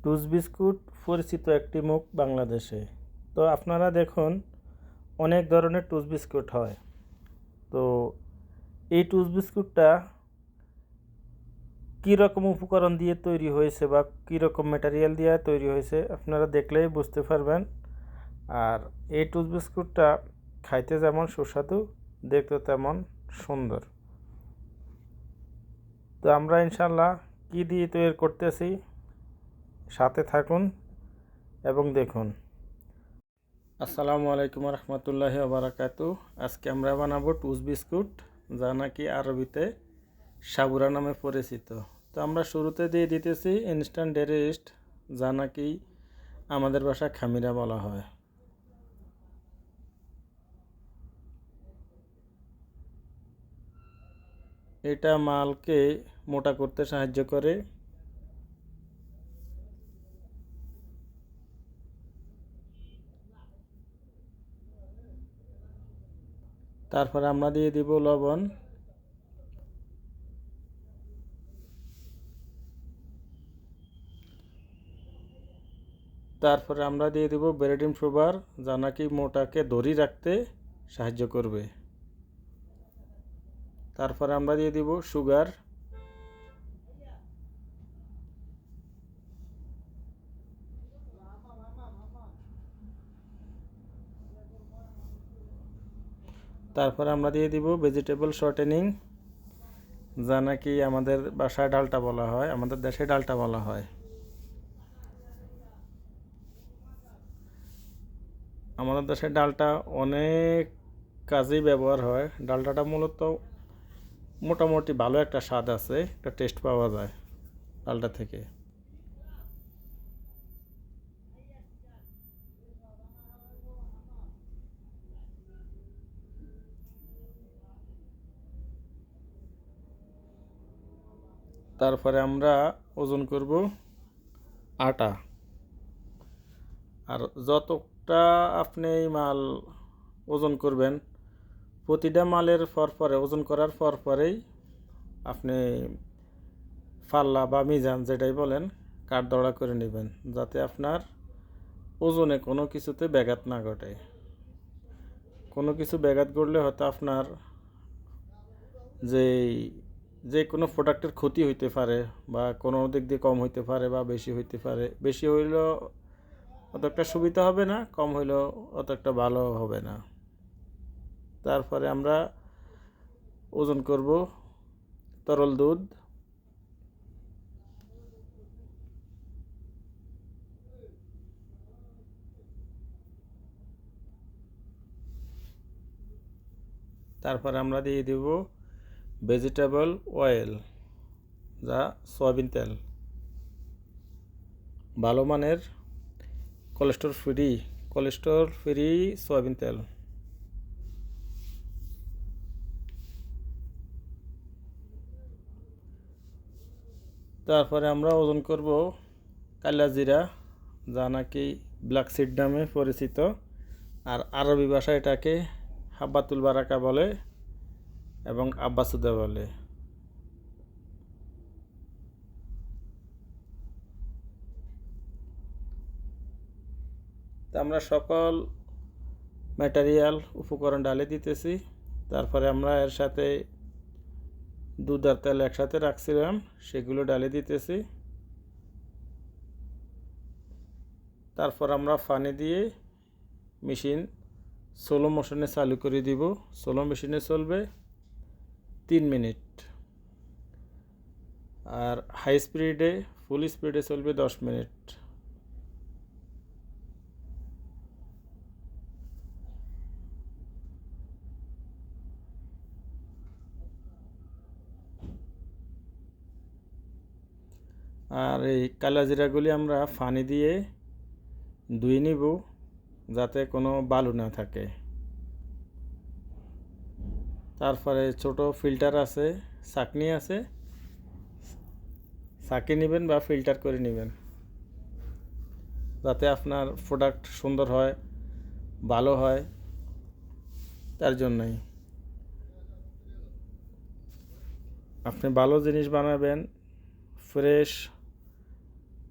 টুস বিস্কুট পরিচিত একটি মুখ বাংলাদেশে। তো আপনারা দেখুন, অনেক ধরনের টুস বিস্কুট হয়। তো এই টুস বিস্কুটটা কীরকম উপকরণ দিয়ে তৈরি হয়েছে বা কীরকম ম্যাটেরিয়াল দিয়ে তৈরি হয়েছে আপনারা দেখলেই বুঝতে পারবেন। আর এই টুস বিস্কুটটা খাইতে যেমন সুস্বাদু, দেখতে তেমন সুন্দর। তো আমরা ইনশাল্লাহ কী দিয়ে তৈরি করতেছি, সাথে থাকুন এবং দেখুন। আসসালামু আলাইকুম রহমতুল্লাহি ওবারাকাতু। আজকে আমরা বানাবো টুস বিস্কুট, যা নাকি আরবিতে সাবুরা নামে পরিচিত। তো আমরা শুরুতে দিয়ে দিতেছি ইনস্ট্যান্ট ডেয়ারি ইস্ট, যা নাকি আমাদের ভাষায় খামিরা বলা হয়। এটা মালকে মোটা করতে সাহায্য করে। তারপরে আমরা দিয়ে দিব লবণ, তারপরে আমরা দিয়ে দিব বেরিডিম সুগার, যা নাকি মোটাকে ধরি রাখতে সাহায্য করবে। তারপরে আমরা দিয়ে দিব সুগার, তারপরে আমরা দিয়ে দিব ভেজিটেবল শর্টেনিং, যা নাকি আমাদের বাসায় ডালটা বলা হয়, আমাদের দেশে ডালটা বলা হয়। আমাদের দেশে ডালটা অনেক কাজেই ব্যবহার হয়। ডালটাটা মূলত মোটামুটি ভালো একটা স্বাদ আছে, একটা টেস্ট পাওয়া যায় ডালটা থেকে। তারপরে আমরা ওজন করব আটা। আর যতটা আপনি এই মাল ওজন করবেন, প্রতিটা মালের পরে ওজন করার পরেই আপনি ফাল্লা বা মিজান যেটাই বলেন কাঠদড়া করে নেবেন, যাতে আপনার ওজনে কোনো কিছুতে ব্যাঘাত না ঘটে। কোনো কিছু ব্যাঘাত ঘটলে হয়তো আপনার যে কোনো প্রোডাক্টের ক্ষতি হইতে পারে, বা কোনো দিক দিয়ে কম হইতে পারে বা বেশি হইতে পারে। বেশি হইলেও অত একটা সুবিধা হবে না, কম হইলেও অত একটা ভালো হবে না। তারপরে আমরা ওজন করব তরল দুধ, তারপরে আমরা দিয়ে দেব ভেজিটেবল অয়েল, যা সয়াবিন তেল, ভালো মানের কোলেস্ট্রল ফ্রি সয়াবিন তেল। তারপরে আমরা ওজন করব কালা জিরা, যা নাকি ব্ল্যাক সিড নামে পরিচিত। আর আরবি ভাষায় এটাকে হাব্বাতুল বারাকা বলে এবং আব্বাসুদা বলে। তা আমরা সকল ম্যাটেরিয়াল উপকরণ ডালে দিতেছি। তারপরে আমরা এর সাথে দুধ আর তেল একসাথে রাখছিলাম, সেগুলো ডালে দিতেছি। তারপর আমরা পানি দিয়ে মেশিন স্লো মোশনে চালু করে দিব। স্লো মেশিনে চলবে 3 মিনিট, আর ফুল স্পিডে চলবে 10 মিনিট। আর এই কালা জিরাগুলি আমরা পানি দিয়ে ধুয়ে নিব, যাতে কোনো বালু না থাকে। তারপরে ছোট ফিল্টার আছে, ছাঁকনি আছে, ছাঁকি নেবেন বা ফিল্টার করে নেবেন, যাতে আপনার প্রোডাক্ট সুন্দর হয়, ভালো হয়, তার জন্যই। আপনি ভালো জিনিস বানাবেন, ফ্রেশ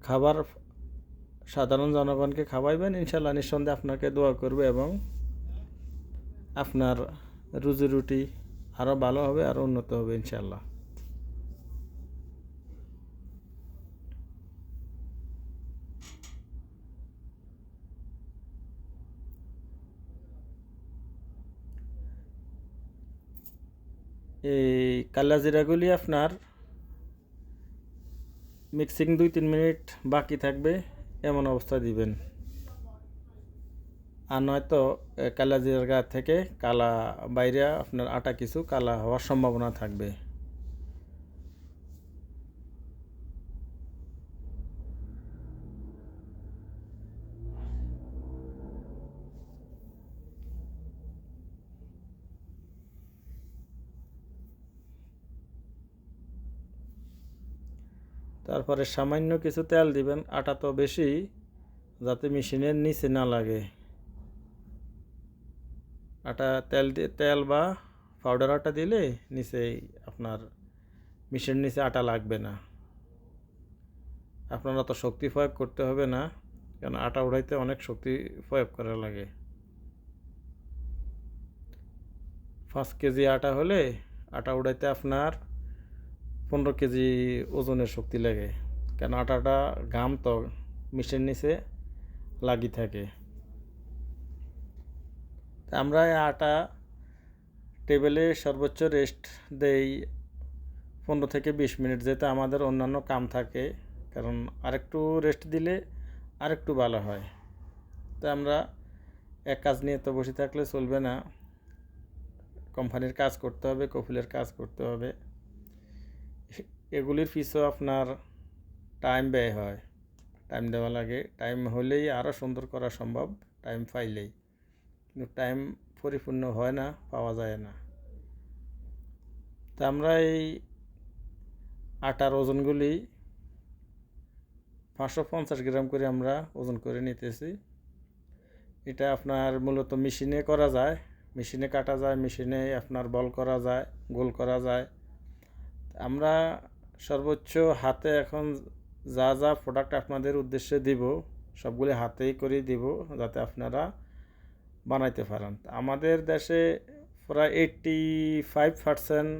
খাবার সাধারণ জনগণকে খাওয়াইবেন, ইনশাল্লাহ নিঃসন্দেহে আপনাকে দোয়া করবে এবং আপনার রুজি রুটি আরও ভালো হবে, আরও উন্নত হবে ইনশাল্লাহ। এই কালা জিরাগুলি আপনার মিক্সিং 2-3 মিনিট বাকি থাকবে এমন অবস্থা দিবেন, আর নয়তো কালা জিরার গা থেকে কালা বাইরে আপনার আটা কিছু কালা হওয়ার সম্ভাবনা থাকবে। তারপরে সামান্য কিছু তেল দিবেন, আটা তো বেশি যাতে মেশিনের নিচে না লাগে। আটা তেল বা পাউডার আটা দিলে নিচে আপনার মেশিনের নিচে আটা লাগবে না, আপনারা তো শক্তি প্রয়োগ করতে হবে না, কারণ আটা উড়াইতে অনেক শক্তি প্রয়োগ করা লাগে। 5 কেজি আটা হলে আটা উড়াইতে আপনার 15 কেজি ওজনের শক্তি লাগে, কারণ আটাটা ঘাম তো মেশিনের নিচে লাগি থাকে। আমরা আটা টেবিলে সর্বোচ্চ রেস্ট দেই 15 থেকে 20 মিনিট, যেহেতু আমাদের অন্যান্য কাম থাকে, কারণ আরেকটু রেস্ট দিলে আরেকটু ভালো হয়। তো আমরা এক কাজ নিয়ে তো বসে থাকলে চলবে না, কোম্পানির কাজ করতে হবে, কফিলের কাজ করতে হবে, এগুলির পিছু আপনার টাইম ব্যয় হয়, টাইম দেওয়া লাগে। টাইম হলেই আরও সুন্দর করা সম্ভব, টাইম পাইলেই, কিন্তু টাইম পরিপূর্ণ হয় না, পাওয়া যায় না। তা আমরা এই আটার ওজনগুলি 550 গ্রাম করে আমরা ওজন করে নিতেছি। এটা আপনার মূলত মেশিনে করা যায়, মেশিনে কাটা যায়, মেশিনে আপনার বল করা যায়, গোল করা যায়। আমরা সর্বোচ্চ হাতে এখন যা যা প্রোডাক্ট আপনাদের উদ্দেশ্যে দিব সবগুলি হাতেই করে দিব, যাতে আপনারা বানাইতে পারেন। আমাদের দেশে প্রায় 85%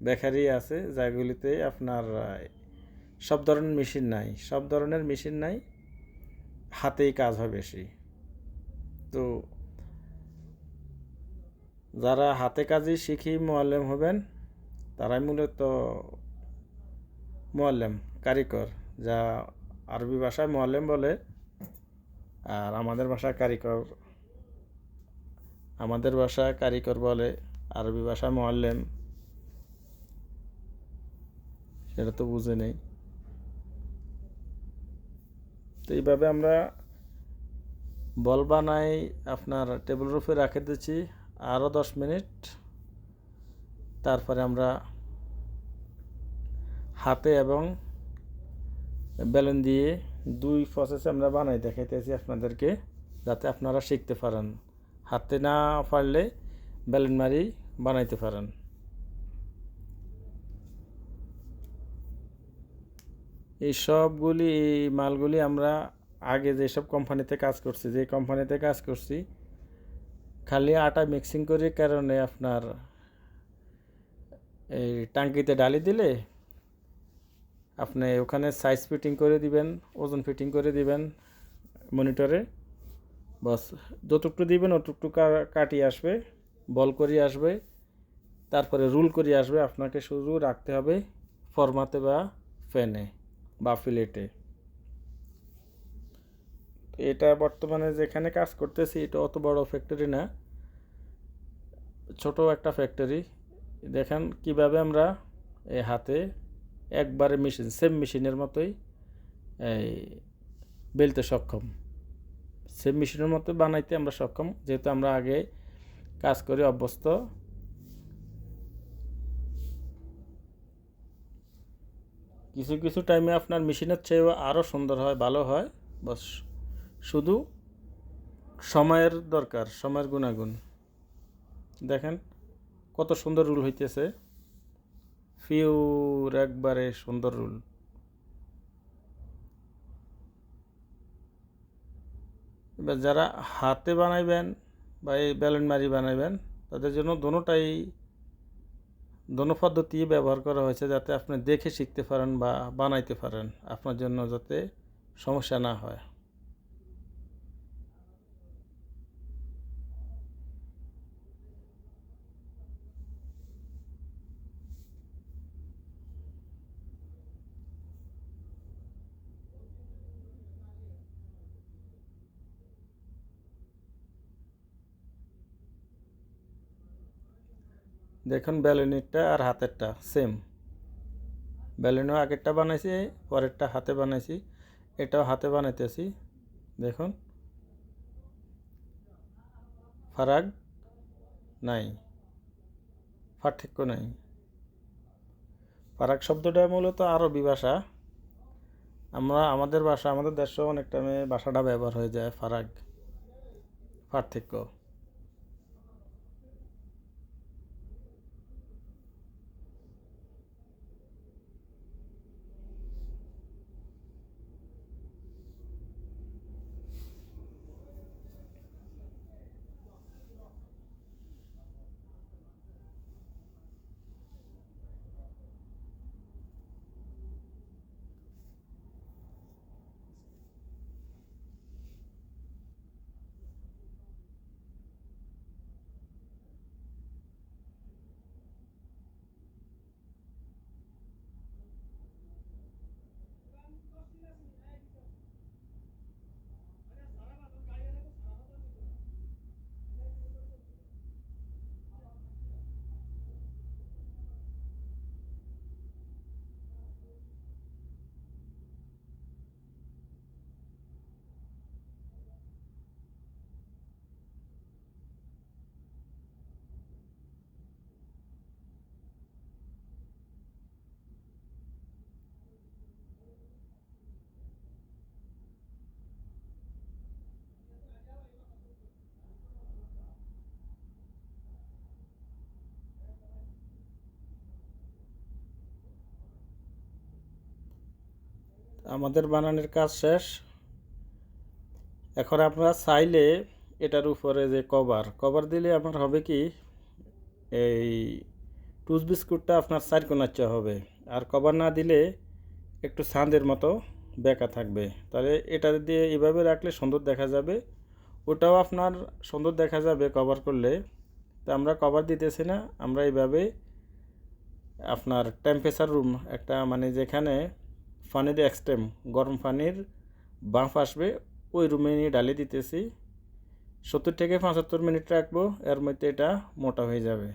বেকারি আছে, যেগুলিতে আপনার সব ধরনের মেশিন নাই, হাতেই কাজ হয় বেশি। তো যারা হাতে কাজই শিখি মোয়াল্লেম হবেন, তারাই মূলত মোয়াল্লেম, কারিগর, যা আরবি ভাষায় মোয়াল্লেম বলে, আর আমাদের ভাষায় কারিগর বলে, আরবি ভাষায় মোয়াল্লেম, সেটা তো বুঝে নেই। তো এইভাবে আমরা বল বানাই, আপনার টেবিলের উপরে রেখে দিচ্ছি আরও 10 মিনিট। তারপরে আমরা হাতে এবং বেলুন দিয়ে 2 প্রসেসে আমরা বানাই দেখাইতেছি আপনাদেরকে, যাতে আপনারা শিখতে পারেন, হাতে না পারলে বেলুন মারি বানাইতে পারেন। এই মালগুলি আমরা আগে যেসব কোম্পানিতে কাজ করছি, খালি আটা মিক্সিং করে কারণে আপনার এই টাঙ্কিতে ডালি দিলে আপনি ওখানে সাইজ ফিটিং করে দিবেন, ওজন ফিটিং করে দিবেন মনিটরে, বাস যতটুকু দিবেন অতটুকু কাটিয়ে আসবে, বল করিয়ে আসবে, তারপরে রুল করিয়ে আসবে। আপনাকে শুধু রাখতে হবে ফরমাতে বা ফ্যানে বা ফিলেটে। এটা বর্তমানে যেখানে কাজ করতেছি এটা অত বড় ফ্যাক্টরি না, ছোট একটা ফ্যাক্টরি। দেখেন কিভাবে আমরা এই হাতে একবারে সেম মেশিনের মতোই এই বেলতে সক্ষম, সেম মেশিনের মতো বানাইতে আমরা সক্ষম, যেহেতু আমরা আগে কাজ করে অভ্যস্ত। কিছু কিছু টাইমে আপনার মেশিনের চেয়েও আরও সুন্দর হয়, ভালো হয়, বাস শুধু সময়ের দরকার, সময়ের গুণাগুণ। দেখেন কত সুন্দর রুল হইতেছে, একবারে সুন্দর রুল। যারা হাতে বানাইবেন বা এই বেলুন মারি বানাইবেন তাদের জন্য দোনো পদ্ধতি ব্যবহার করা হয়েছে, যাতে আপনি দেখে শিখতে পারেন বা বানাইতে পারেন, আপনার জন্য যাতে সমস্যা না হয়। দেখুন বেলুনিরটা আর হাতেরটা সেম। বেলুনও আগেরটা বানাইছি, পরেরটা হাতে বানাইছি, এটাও হাতে বানাইতেছি। দেখুন ফারাক নাই, পার্থক্য নাই। ফারাক শব্দটা মূলত আরবি ভাষা। আমাদের ভাষা, আমাদের দেশেও অনেক টাইমে ভাষাটা ব্যবহার হয়ে যায় ফারাক, পার্থক্য। আমাদের বানানোর কাজ শেষ। এখন আপনারা চাইলে এটার উপরে যে কভার দিলে আপনার হবে কি, এই টুস বিস্কুটটা আপনার চারকোনাচ্চা হবে, আর কভার না দিলে একটু ছাঁদের মতো বেঁকা থাকবে। তাহলে এটা দিয়ে এভাবে রাখলে সুন্দর দেখা যাবে, ওটাও আপনার সুন্দর দেখা যাবে কভার করলে। তো আমরা কভার দিতেছি না, আমরা এইভাবে আপনার টেম্পারেচার রুম একটা, মানে যেখানে পানির এক্সট্রিম গরম পানির বাঁফ আসবে, ওই রুমে নিয়ে ডালে দিতেছি। 70 থেকে 75 মিনিট রাখবো, এর মধ্যে এটা মোটা হয়ে যাবে।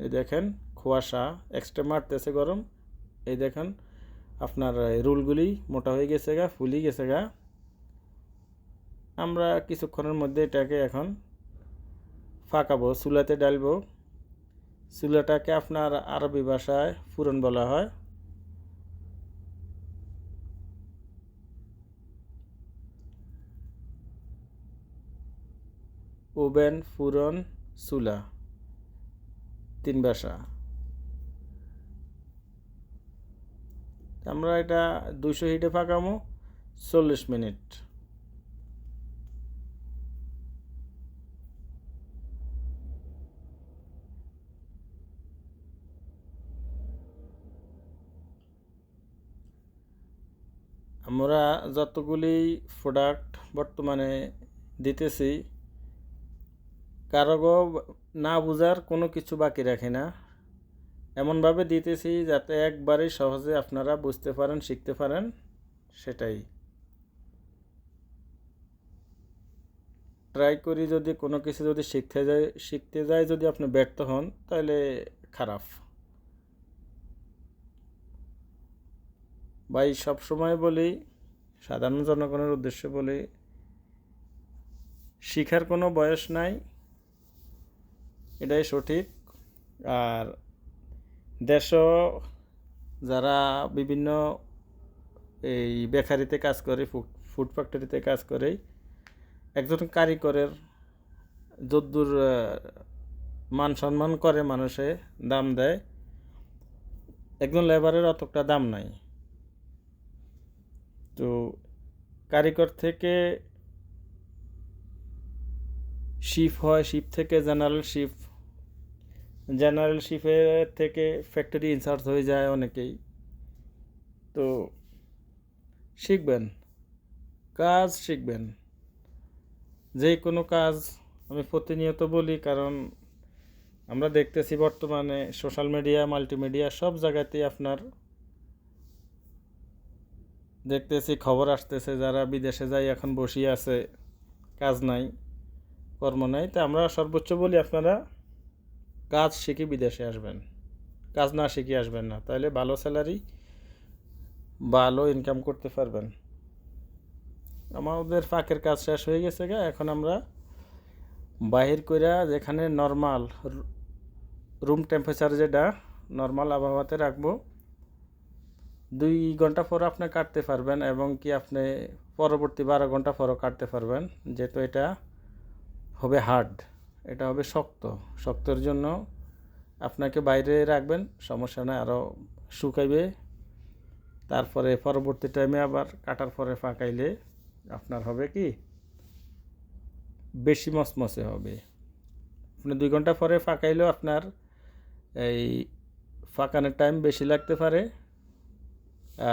এই দেখেন কুয়াশা এক্সট্রা মারতেছে গরম। এই দেখেন আপনার রোলগুলি মোটা হয়ে গেছে গা, ফুলি গেছে গা। আমরা কিছুক্ষণের মধ্যে এটাকে এখন ফাঁকাবো, চুলাতে ডালবো। চুলাটাকে আপনার আরবি ভাষায় ফুরন বলা হয়। ওভেন, ফুরন, চুলা, 3 ভাষা। আমরা এটা 200 হিটে পাকামো 40 মিনিট। আমরা যতগুলি প্রোডাক্ট বর্তমানে দিতেছি, কারো না বুঝার কোনো কিছু বাকি রাখি না, এমনভাবে দিতেছি যাতে একবারেই সহজে আপনারা বুঝতে পারেন, শিখতে পারেন। সেটাই ট্রাই করি। যদি কোনো কিছু যদি শিখতে যাই যদি আপনি ব্যর্থ হন, তাহলে খারাপ। ভাই সবসময় বলি, সাধারণ জনগণের উদ্দেশ্যে বলি, শিখার কোনো বয়স নাই, এটাই সঠিক। আর দেশও যারা বিভিন্ন এই বেকারিতে কাজ করে, ফুড ফ্যাক্টরিতে কাজ করে, একজন কারিগরের যদ্দূর মান সম্মান করে মানুষে, দাম দেয়, একজন লেবারের অতটা দাম নাই। তো কারিগর থেকে শিফট হয়, শিফট থেকে জেনারেল শিফের থেকে ফ্যাক্টরি ইনচার্জ হয়ে যায় অনেকেই। তো শিখবেন, কাজ শিখবেন, যে কোনো কাজ। আমি প্রতিনিয়ত বলি, কারণ আমরা দেখতেছি বর্তমানে সোশ্যাল মিডিয়া, মাল্টিমিডিয়া সব জায়গাতেই আপনার দেখতেছি খবর আসতেছে যারা বিদেশে যাই এখন বসিয়ে আছে, কাজ নাই, কর্ম নাই। তো আমরা সর্বোচ্চ বলি আপনারা কাজ শিখে বিদেশে আসবেন, কাজ না শিখে আসবেন না, তাহলে ভালো স্যালারি, ভালো ইনকাম করতে পারবেন। আমাদের ফাঁকের কাজ শেষ হয়ে গেছে এখন আমরা বাহির কইরা যেখানে নর্মাল রুম টেম্পারেচার, যেটা নর্মাল আবহাওয়াতে রাখবো, 2 ঘন্টা পর আপনি কাটতে পারবেন, এবং কি আপনি পরবর্তী 12 ঘন্টা পরও কাটতে পারবেন। যেহেতু এটা হবে হার্ড, এটা হবে শক্তর জন্য আপনাকে বাইরে রাখবেন, সমস্যা নয়, আরও শুকাইবে। তারপরে পরবর্তী টাইমে আবার কাটার পরে ফাঁকাইলে আপনার হবে কি বেশি মচমচে হবে। আপনি 2 ঘন্টা পরে ফাঁকাইলেও আপনার এই ফাঁকানোর টাইম বেশি লাগতে পারে,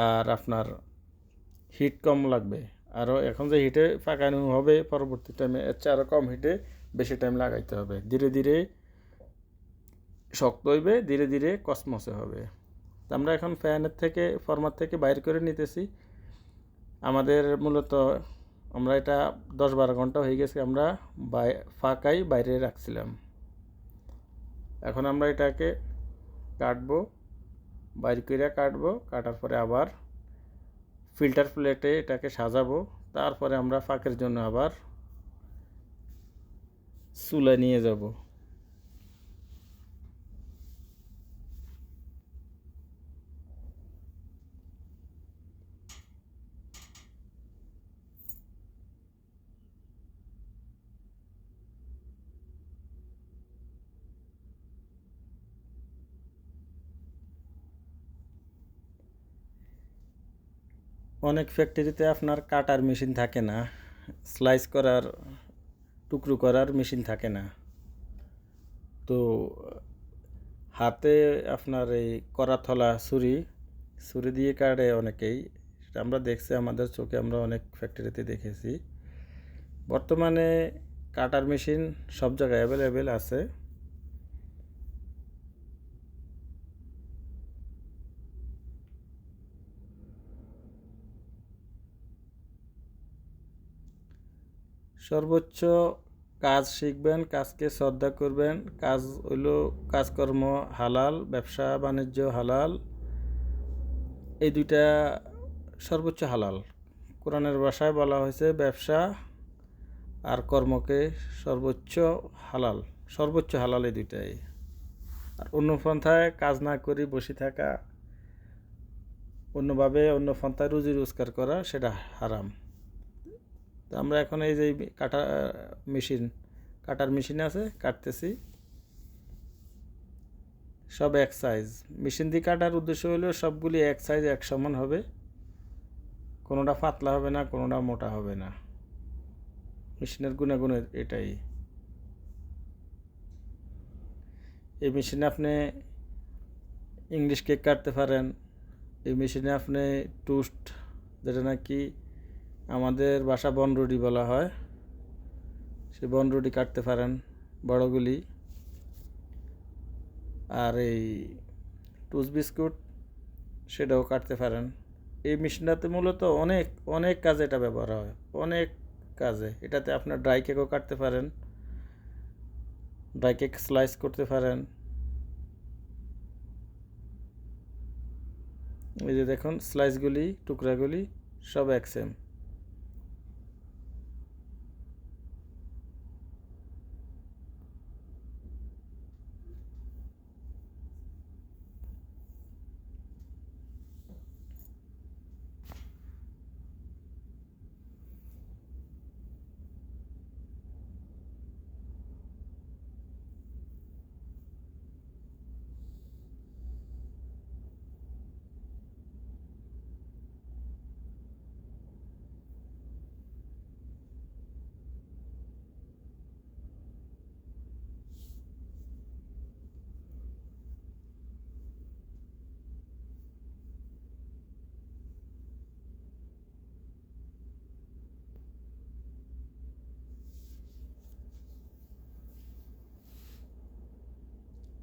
আর আপনার হিট কম লাগবে। আরও এখন যে হিটে ফাঁকানো হবে পরবর্তী টাইমে, এর চেয়ে আরও কম হিটে বেশি টাইম লাগাইতে হবে। ধীরে ধীরে শক্ত হইবে, ধীরে ধীরে কসমসে হবে। আমরা এখন ফ্যানের থেকে, ফরমার থেকে বাইর করে নিতেছি। আমাদের মূলত আমরা এটা 10-12 ঘন্টা হয়ে গেছে আমরা ফাঁকাই বাইরে রাখছিলাম। এখন আমরা এটাকে কাটবো, বাইর করে কাটবো, কাটার পরে আবার ফিল্টার প্লেটে এটাকে সাজাবো। তারপরে আমরা ফাঁকের জন্য আবার চুলায় নিয়ে যাব। অনেক ফ্যাক্টরিতে আপনার কাটার মেশিন থাকে না, স্লাইস করার, টুকরো করার মেশিন থাকে না। তো হাতে আপনার এই করাতলা ছুরি দিয়ে কাটে অনেকেই, সেটা আমরা দেখছি, আমাদের চোখে আমরা অনেক ফ্যাক্টরিতে দেখেছি। বর্তমানে কাটার মেশিন সব জায়গায় অ্যাভেলেবেল আছে। সর্বোচ্চ কাজ শিখবেন, কাজকে শ্রদ্ধা করবেন। কাজ হইল, কাজকর্ম হালাল, ব্যবসা বাণিজ্য হালাল, এই দুইটা সর্বোচ্চ হালাল। কোরআনের ভাষায় বলা হয়েছে ব্যবসা আর কর্মকে সর্বোচ্চ হালাল এই দুইটাই। আর অন্য পন্থায় কাজ না করে বসে থাকা, অন্যভাবে অন্য পন্থায় রুজি রোজগার করা, সেটা হারাম। তো আমরা এখন এই যে কাটার মেশিন আছে, কাটতেছি। সব এক সাইজ মেশিন দিয়ে কাটার উদ্দেশ্য হলো সবগুলি এক সাইজ, এক সমান হবে, কোনোটা পাতলা হবে না, কোনোটা মোটা হবে না। মেশিনের গুণাগুণ এটাই। এই মেশিনে আপনি ইংলিশ কেক কাটতে পারেন, এই মেশিনে আপনি টোস্ট, যেটা নাকি আমাদের বাসা বনরুটি বলা হয়, সে বনরুটি কাটতে পারেন বড়গুলি। আর এই টোস্ট বিস্কুট, সেটাও কাটতে পারেন। এই মেশিনটাতে মূলত অনেক অনেক কাজে এটা ব্যবহার হয়, অনেক কাজে। এটাতে আপনার ড্রাই কেকও কাটতে পারেন, ড্রাই কেক স্লাইস করতে পারেন। এই যে দেখুন স্লাইসগুলি, টুকরাগুলি সব এক সেম।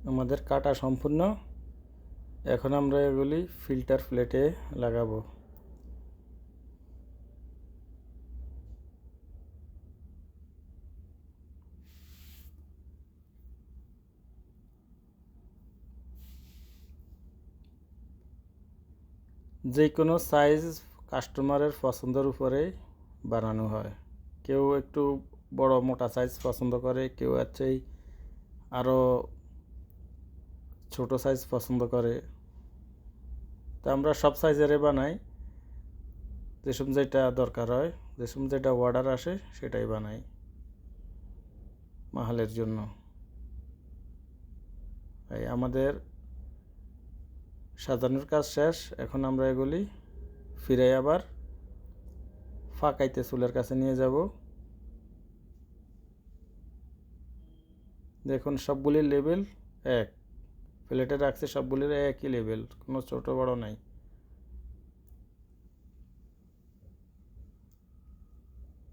আমাদের কাটা সম্পূর্ণ। এখন আমরা এগুলি ফিল্টার প্লেটে লাগাবো। যে কোনো সাইজ কাস্টমারের পছন্দের উপরে বানানো হয়। কেউ একটু বড় মোটা সাইজ পছন্দ করে, কেউ আছে আরও ছোট সাইজ পছন্দ করে। তো আমরা সব সাইজেরই বানাই, যেসব যেটা দরকার হয়, যেসব যেটা অর্ডার আসে সেটাই বানাই মাহালের জন্য। এই আমাদের সাজানোর কাজ শেষ। এখন আমরা এগুলি ফিরে আবার ফাঁকাইতে চুলের কাছে নিয়ে যাব। দেখুন সবগুলির লেভেল এক, প্লেটে রাখছে সবগুলির একই লেভেল, কোনো ছোট বড় নাই।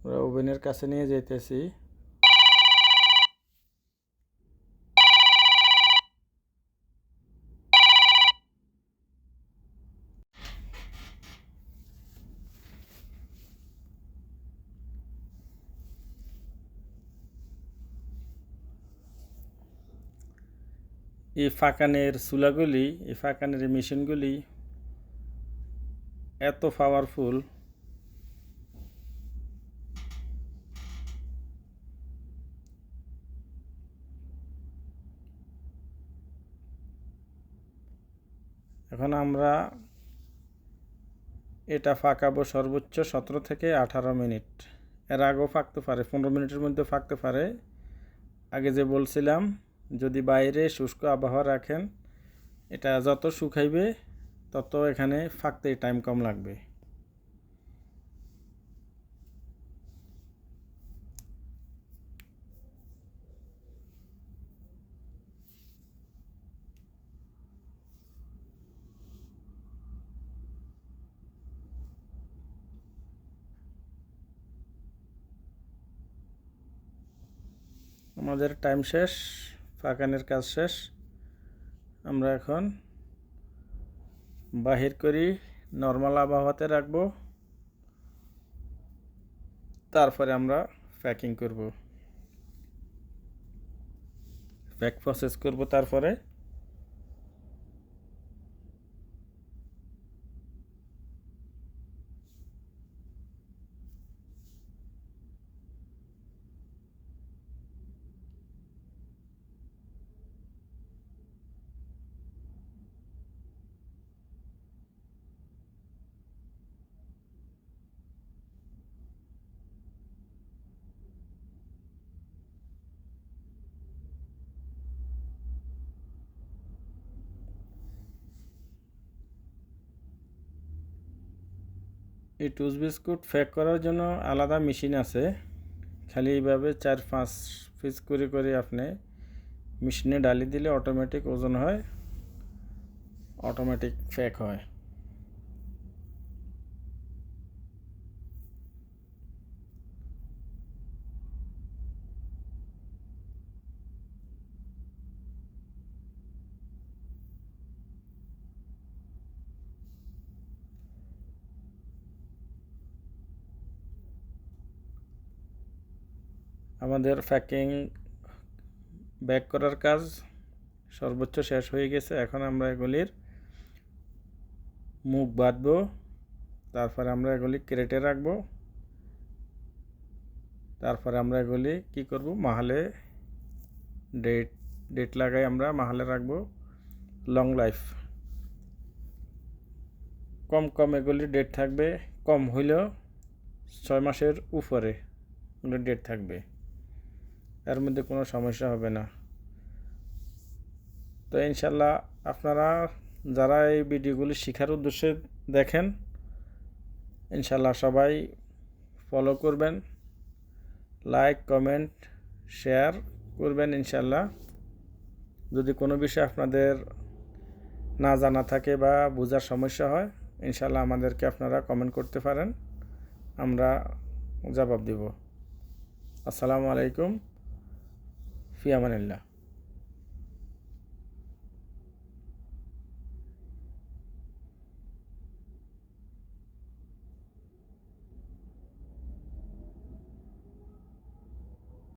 আমরা ওভেনের কাছে নিয়ে যেতেছি। এই ফাঁকানের চুলাগুলি, এই ফাঁকানের মেশিনগুলি এত পাওয়ারফুল, এখন আমরা এটা ফাঁকাবো সর্বোচ্চ 17 থেকে 18 মিনিট। এর আগেও ফাঁকতে পারে, 15 মিনিটের মধ্যে ফাঁকতে পারে। আগে যে বলছিলাম, যদি বাইরে শুষ্ক আবহাওয়া রাখেন, এটা যত শুকাইবে তত এখানে ফাঁকতে টাইম কম লাগবে। আমাদের টাইম শেষ, ফাঁকানের কাজ শেষ। আমরা এখন বাহির করি, নর্মাল আবহাওয়াতে রাখবো, তারপরে আমরা প্যাকিং করব, প্যাক প্রসেস করব। তারপরে এই টুস বিস্কুট প্যাক করার জন্য আলাদা মেশিন আছে। খালি এইভাবে 4-5 পিস করে করে আপনি মেশিনে ডালি দিলে অটোমেটিক ওজন হয়, অটোমেটিক প্যাক হয়। আমাদের প্যাকিং ব্যাক করার কাজ সর্বোচ্চ শেষ হয়ে গেছে। এখন আমরা এগুলির মুখ বাঁধবো, তারপরে আমরা এগুলি ক্রেটে রাখবো, তারপরে আমরা এগুলি কি করব, মাহালে ডেট লাগাই আমরা মাহালে রাখবো। লং লাইফ, কম কম এগুলি ডেট থাকবে, কম হইলেও 6 মাসের উপরে এগুলি ডেট থাকবে, এর মধ্যে কোনো সমস্যা হবে না। তো ইনশাল্লাহ আপনারা যারা এই ভিডিওগুলি শেখার উদ্দেশ্যে দেখেন, ইনশাল্লাহ সবাই ফলো করবেন, লাইক কমেন্ট শেয়ার করবেন ইনশাল্লাহ। যদি কোনো বিষয় আপনাদের না জানা থাকে বা বোঝার সমস্যা হয়, ইনশাল্লাহ আমাদেরকে আপনারা কমেন্ট করতে পারেন, আমরা জবাব দেব। আসসালামু আলাইকুম, ফি আমানিল্লাহ।